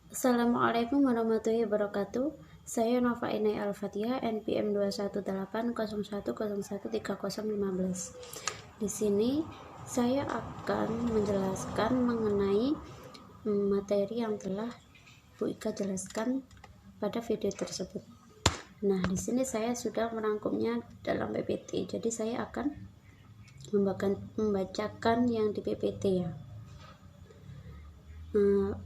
Assalamualaikum warahmatullahi wabarakatuh. Saya Nova Inai Al-Fatihah, NPM 21801013015. Di sini saya akan menjelaskan mengenai materi yang telah Bu Ika jelaskan pada video tersebut. Nah, di sini saya sudah merangkumnya dalam PPT. Jadi saya akan membacakan yang di PPT ya.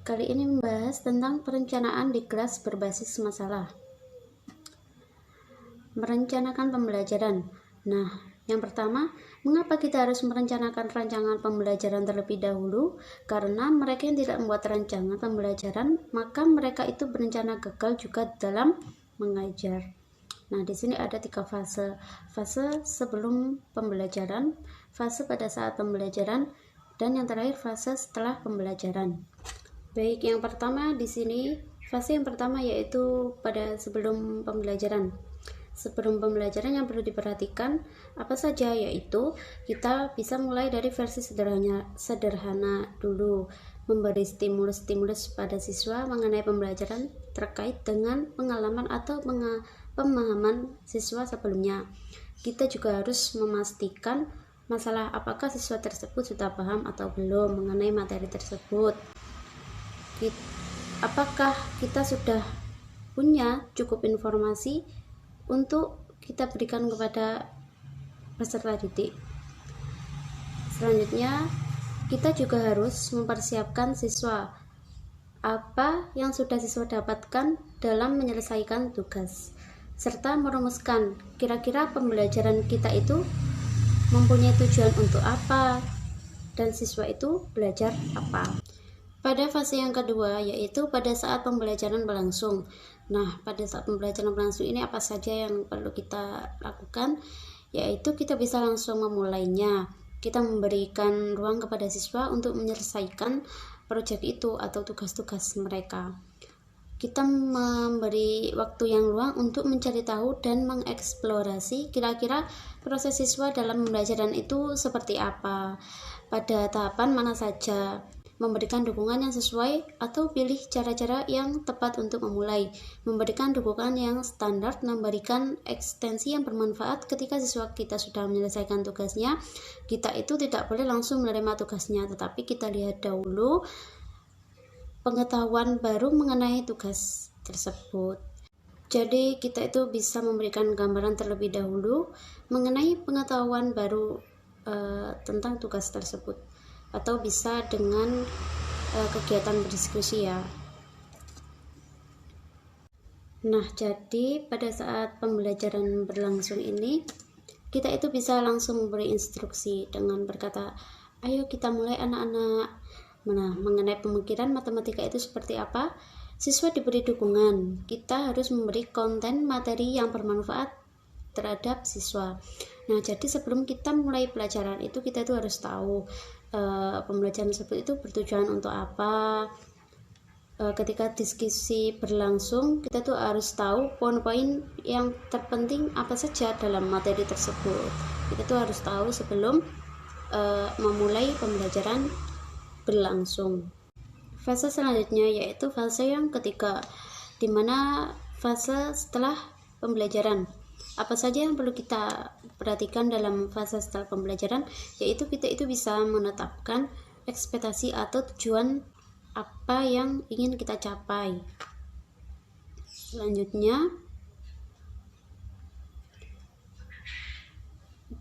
Kali ini membahas tentang perencanaan di kelas berbasis masalah. Merencanakan pembelajaran. Nah, yang pertama, mengapa kita harus merencanakan rancangan pembelajaran terlebih dahulu? Karena mereka yang tidak membuat rancangan pembelajaran, maka mereka itu berencana gagal juga dalam mengajar. Nah, di sini ada 3 fase. Fase sebelum pembelajaran, fase pada saat pembelajaran, dan yang terakhir fase setelah pembelajaran. Baik, yang pertama di sini fase yang pertama yaitu pada sebelum pembelajaran. Sebelum pembelajaran yang perlu diperhatikan apa saja, yaitu kita bisa mulai dari versi sederhana dulu, memberi stimulus pada siswa mengenai pembelajaran terkait dengan pengalaman atau pemahaman siswa sebelumnya. Kita juga harus memastikan masalah apakah siswa tersebut sudah paham atau belum mengenai materi tersebut. Apakah kita sudah punya cukup informasi untuk kita berikan kepada peserta didik. Selanjutnya, kita juga harus mempersiapkan siswa apa yang sudah siswa dapatkan dalam menyelesaikan tugas, serta merumuskan kira-kira pembelajaran kita itu mempunyai tujuan untuk apa dan siswa itu belajar apa. Pada fase yang kedua, yaitu pada saat pembelajaran berlangsung. Nah, pada saat pembelajaran berlangsung ini apa saja yang perlu kita lakukan? Yaitu kita bisa langsung memulainya. Kita memberikan ruang kepada siswa untuk menyelesaikan proyek itu atau tugas-tugas mereka. Kita memberi waktu yang luang untuk mencari tahu dan mengeksplorasi kira-kira proses siswa dalam pembelajaran itu seperti apa, pada tahapan mana saja, memberikan dukungan yang sesuai atau pilih cara-cara yang tepat untuk memulai, memberikan dukungan yang standar, memberikan ekstensi yang bermanfaat ketika siswa kita sudah menyelesaikan tugasnya. Kita itu tidak boleh langsung menerima tugasnya, tetapi kita lihat dahulu pengetahuan baru mengenai tugas tersebut. Jadi kita itu bisa memberikan gambaran terlebih dahulu mengenai pengetahuan baru tentang tugas tersebut, atau bisa dengan kegiatan berdiskusi ya. Nah, jadi pada saat pembelajaran berlangsung ini kita itu bisa langsung memberi instruksi dengan berkata, ayo kita mulai anak-anak. Nah, mengenai pemikiran matematika itu seperti apa? Siswa diberi dukungan. Kita harus memberi konten materi yang bermanfaat terhadap siswa. Nah, jadi sebelum kita mulai pelajaran itu kita itu harus tahu pembelajaran tersebut itu bertujuan untuk apa. Ketika diskusi berlangsung, kita tuh harus tahu poin-poin yang terpenting apa saja dalam materi tersebut. Kita tuh harus tahu sebelum memulai pembelajaran berlangsung. Fase selanjutnya yaitu fase yang ketiga, di mana fase setelah pembelajaran. Apa saja yang perlu kita perhatikan dalam fase setelah pembelajaran, yaitu kita itu bisa menetapkan ekspektasi atau tujuan apa yang ingin kita capai. Selanjutnya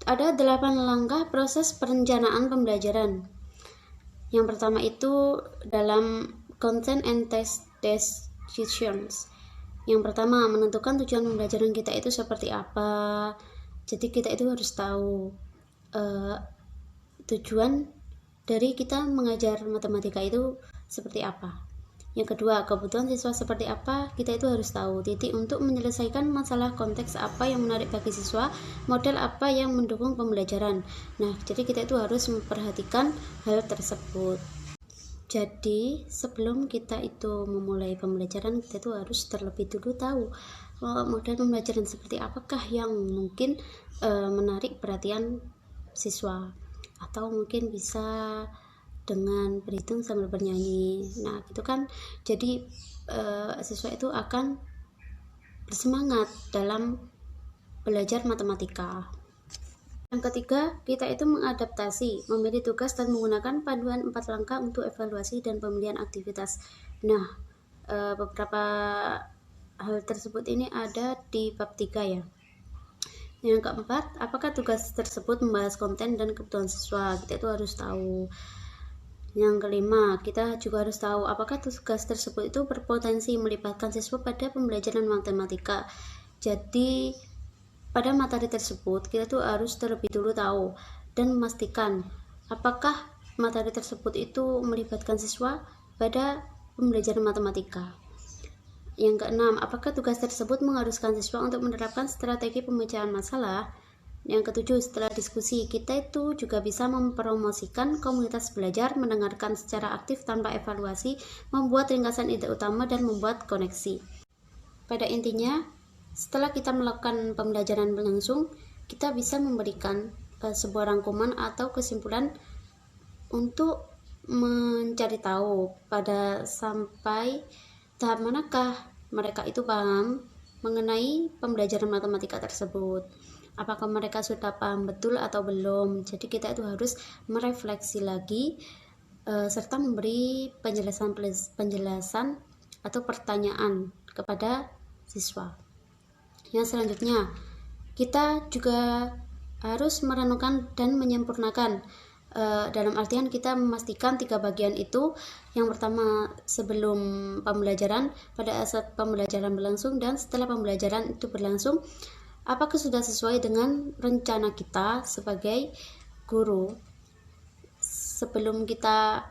ada 8 langkah proses perencanaan pembelajaran. Yang pertama itu dalam content and test decisions. Yang pertama, menentukan tujuan pembelajaran kita itu seperti apa. Jadi kita itu harus tahu tujuan dari kita mengajar matematika itu seperti apa. Yang kedua, kebutuhan siswa seperti apa, kita itu harus tahu. Titik untuk menyelesaikan masalah, konteks apa yang menarik bagi siswa, model apa yang mendukung pembelajaran. Nah, jadi kita itu harus memperhatikan hal tersebut. Jadi sebelum kita itu memulai pembelajaran, kita itu harus terlebih dulu tahu model pembelajaran seperti apakah yang mungkin menarik perhatian siswa, atau mungkin bisa dengan berhitung sambil bernyanyi. Nah, itu kan jadi siswa itu akan bersemangat dalam belajar matematika. Yang ketiga, kita itu mengadaptasi, memilih tugas dan menggunakan panduan 4 langkah untuk evaluasi dan pemilihan aktivitas. Nah, beberapa hal tersebut ini ada di bab 3 ya. Yang keempat, apakah tugas tersebut membahas konten dan kebutuhan siswa? Kita itu harus tahu. Yang kelima, kita juga harus tahu apakah tugas tersebut itu berpotensi melibatkan siswa pada pembelajaran matematika. Jadi pada materi tersebut kita tuh harus terlebih dulu tahu dan memastikan apakah materi tersebut itu melibatkan siswa pada pembelajaran matematika. Yang keenam, apakah tugas tersebut mengharuskan siswa untuk menerapkan strategi pemecahan masalah? Yang ketujuh, setelah diskusi, kita itu juga bisa mempromosikan komunitas belajar, mendengarkan secara aktif tanpa evaluasi, membuat ringkasan ide utama, dan membuat koneksi. Pada intinya, setelah kita melakukan pembelajaran berlangsung, kita bisa memberikan sebuah rangkuman atau kesimpulan untuk mencari tahu pada sampai tahap manakah mereka itu paham mengenai pembelajaran matematika tersebut. Apakah mereka sudah paham betul atau belum? Jadi kita itu harus merefleksi lagi serta memberi penjelasan atau pertanyaan kepada siswa. Yang selanjutnya, kita juga harus merenungkan dan menyempurnakan. Dalam artian kita memastikan 3 bagian itu. Yang pertama, sebelum pembelajaran, pada saat pembelajaran berlangsung, dan setelah pembelajaran itu berlangsung, apakah sudah sesuai dengan rencana kita sebagai guru sebelum kita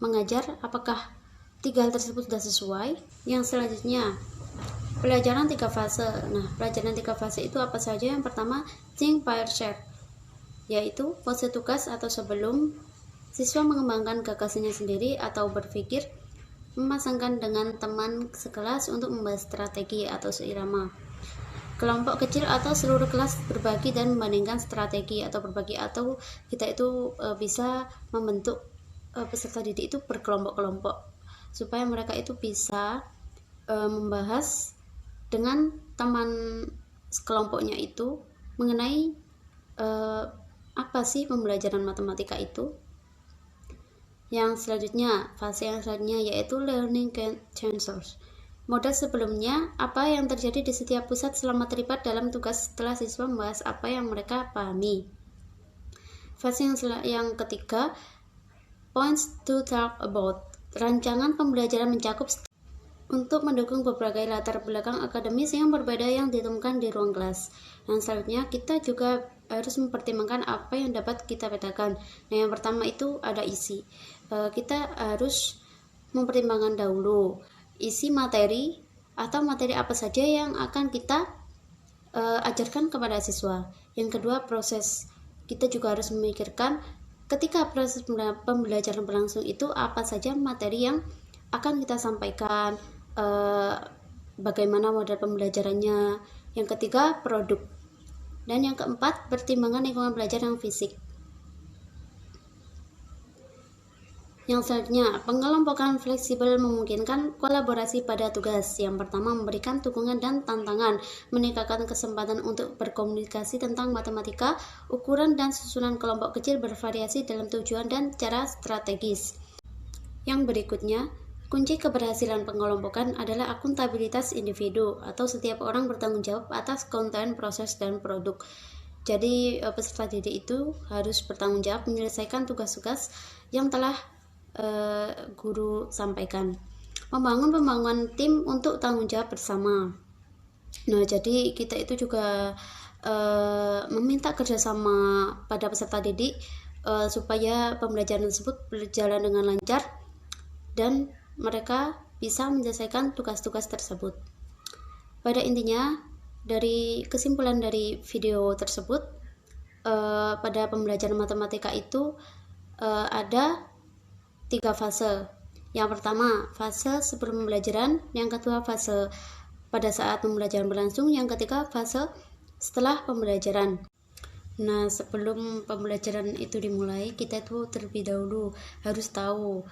mengajar, apakah 3 hal tersebut sudah sesuai. Yang selanjutnya, pelajaran 3 fase. Nah, pelajaran 3 fase itu apa saja? Yang pertama, think, pair, share, yaitu fase tugas atau sebelum siswa mengembangkan gagasannya sendiri atau berpikir, memasangkan dengan teman sekelas untuk membahas strategi atau seirama. Kelompok kecil atau seluruh kelas berbagi dan membandingkan strategi atau berbagi, atau kita itu bisa membentuk peserta didik itu berkelompok-kelompok supaya mereka itu bisa membahas dengan teman sekelompoknya itu mengenai apa sih pembelajaran matematika itu. Yang selanjutnya, fase yang selanjutnya yaitu learning sensors. Model sebelumnya, apa yang terjadi di setiap pusat selama terlibat dalam tugas setelah siswa membahas apa yang mereka pahami. Fase yang ketiga, points to talk about. Rancangan pembelajaran mencakup untuk mendukung berbagai latar belakang akademis yang berbeda yang ditemukan di ruang kelas. Yang selanjutnya, kita juga harus mempertimbangkan apa yang dapat kita bedakan. Nah, yang pertama itu ada isi. Kita harus mempertimbangkan dahulu isi materi atau materi apa saja yang akan kita ajarkan kepada siswa. Yang kedua, proses. Kita juga harus memikirkan ketika proses pembelajaran berlangsung itu apa saja materi yang akan kita sampaikan, bagaimana model pembelajarannya. Yang ketiga, produk. Dan yang keempat, pertimbangan lingkungan belajar yang fisik. Yang selanjutnya, pengelompokan fleksibel memungkinkan kolaborasi pada tugas. Yang pertama, memberikan dukungan dan tantangan, meningkatkan kesempatan untuk berkomunikasi tentang matematika, ukuran dan susunan kelompok kecil bervariasi dalam tujuan dan cara strategis. Yang berikutnya, kunci keberhasilan pengelompokan adalah akuntabilitas individu atau setiap orang bertanggung jawab atas konten, proses, dan produk. Jadi peserta didik itu harus bertanggung jawab menyelesaikan tugas-tugas yang telah guru sampaikan. Membangun tim untuk tanggung jawab bersama. Nah, jadi kita itu juga meminta kerjasama pada peserta didik supaya pembelajaran tersebut berjalan dengan lancar dan mereka bisa menyelesaikan tugas-tugas tersebut. Pada intinya, dari kesimpulan dari video tersebut, pada pembelajaran matematika itu ada 3 fase. Yang pertama, fase sebelum pembelajaran. Yang kedua, fase pada saat pembelajaran berlangsung. Yang ketiga, fase setelah pembelajaran. Nah, sebelum pembelajaran itu dimulai, kita tuh terlebih dahulu harus tahu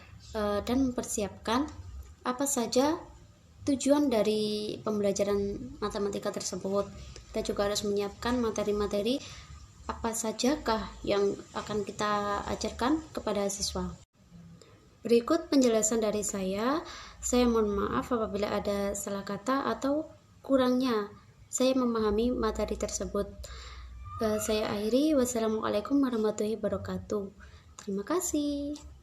dan mempersiapkan apa saja tujuan dari pembelajaran matematika tersebut. Kita juga harus menyiapkan materi-materi apa sajakah yang akan kita ajarkan kepada siswa. Berikut penjelasan dari saya. Saya mohon maaf apabila ada salah kata atau kurangnya saya memahami materi tersebut. Saya akhiri. Wassalamualaikum warahmatullahi wabarakatuh. Terima kasih.